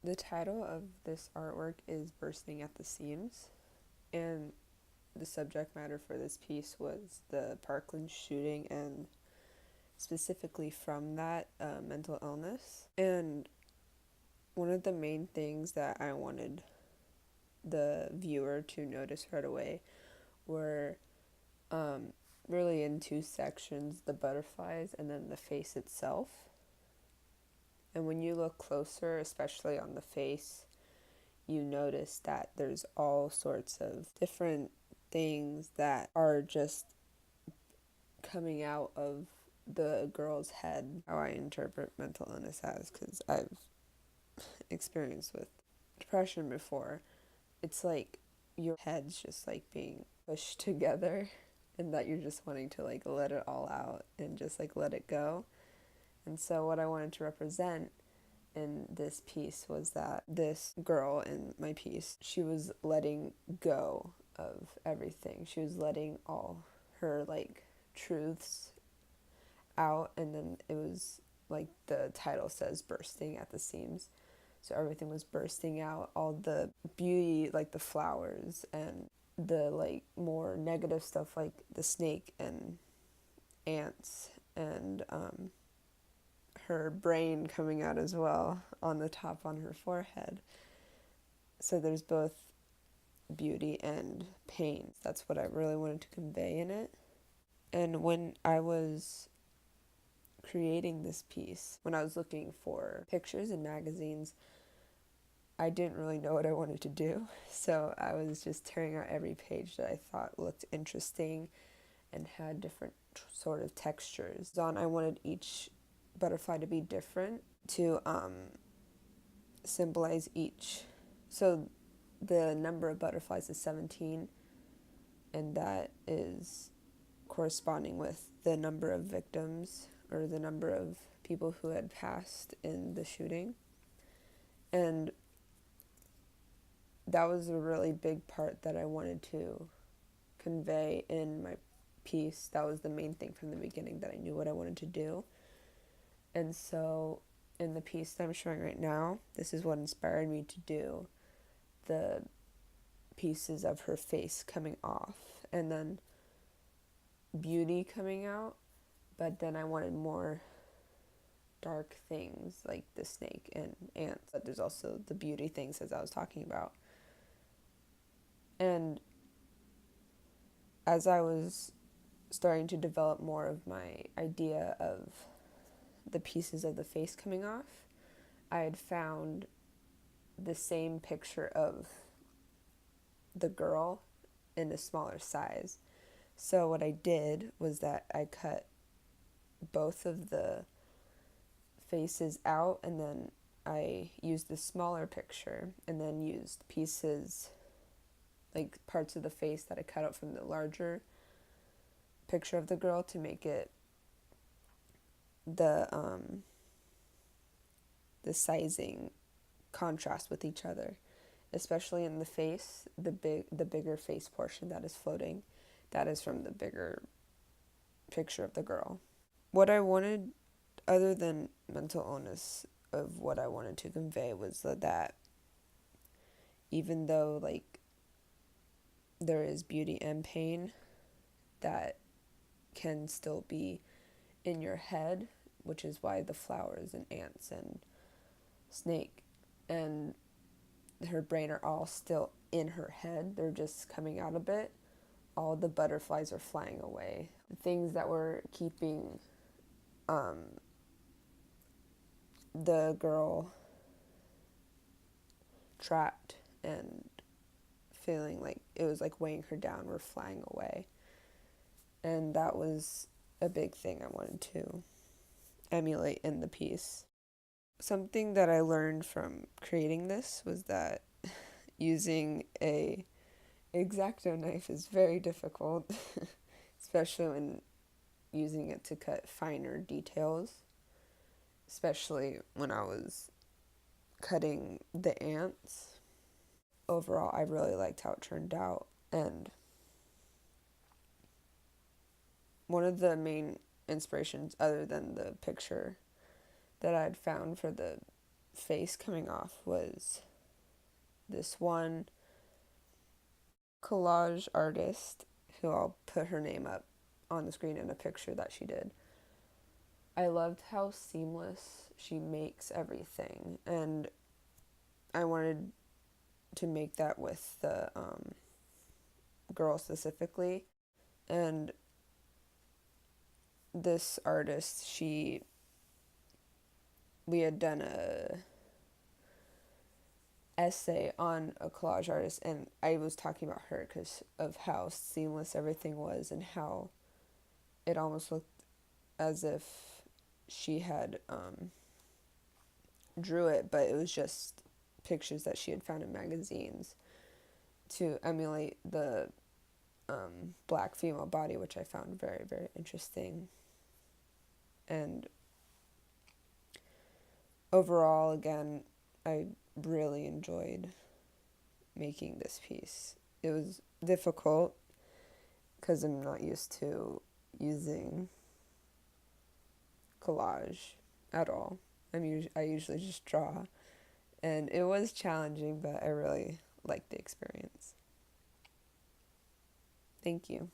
The title of this artwork is Bursting at the Seams, and the subject matter for this piece was the Parkland shooting and specifically from that mental illness. And one of the main things that I wanted the viewer to notice right away were really in two sections, the butterflies and then the face itself. And when you look closer, especially on the face, you notice that there's all sorts of different things that are just coming out of the girl's head. How I interpret mental illness as, because I've experienced with depression before, it's like your head's just like being pushed together and that you're just wanting to like let it all out and just like let it go. And so what I wanted to represent in this piece was that this girl in my piece, she was letting go of everything. She was letting all her like truths out, and then it was like the title says, bursting at the seams. So everything was bursting out, all the beauty, like the flowers, and the like more negative stuff like the snake and ants, and her brain coming out as well on the top on her forehead. So there's both beauty and pain. That's what I really wanted to convey in it. And when I was creating this piece, when I was looking for pictures in magazines, I didn't really know what I wanted to do. So I was just tearing out every page that I thought looked interesting and had different sort of textures. I wanted each butterfly to be different to symbolize each. So the number of butterflies is 17, and that is corresponding with the number of victims or the number of people who had passed in the shooting. And that was a really big part that I wanted to convey in my piece. That was the main thing from the beginning, that I knew what I wanted to do. And so in the piece that I'm showing right now, this is what inspired me to do the pieces of her face coming off and then beauty coming out. But then I wanted more dark things like the snake and ants. But there's also the beauty things, as I was talking about. And as I was starting to develop more of my idea of the pieces of the face coming off, I had found the same picture of the girl in a smaller size. So what I did was that I cut both of the faces out, and then I used the smaller picture and then used pieces, like parts of the face that I cut out from the larger picture of the girl to make it the sizing contrast with each other, especially in the face. The bigger face portion that is floating, that is from the bigger picture of the girl. What I wanted, other than mental illness, of what I wanted to convey was that even though like there is beauty and pain, that can still be in your head, which is why the flowers and ants and snake and her brain are all still in her head. They're just coming out a bit. All the butterflies are flying away. The things that were keeping the girl trapped and feeling like it was like weighing her down were flying away. And that was a big thing I wanted to emulate in the piece. Something that I learned from creating this was that using a X-Acto knife is very difficult, especially when using it to cut finer details, especially when I was cutting the ants. Overall, I really liked how it turned out, and one of the main inspirations, other than the picture that I had found for the face coming off was this one collage artist who I'll put her name up on the screen in a picture that she did. I loved how seamless she makes everything, and I wanted to make that with the girl specifically. And this artist, we had done a essay on a collage artist, and I was talking about her because of how seamless everything was and how it almost looked as if she had drew it, but it was just pictures that she had found in magazines to emulate the black female body, which I found very, very interesting. And overall, again, I really enjoyed making this piece. It was difficult because I'm not used to using collage at all. I usually just draw, and it was challenging, but I really liked the experience. Thank you.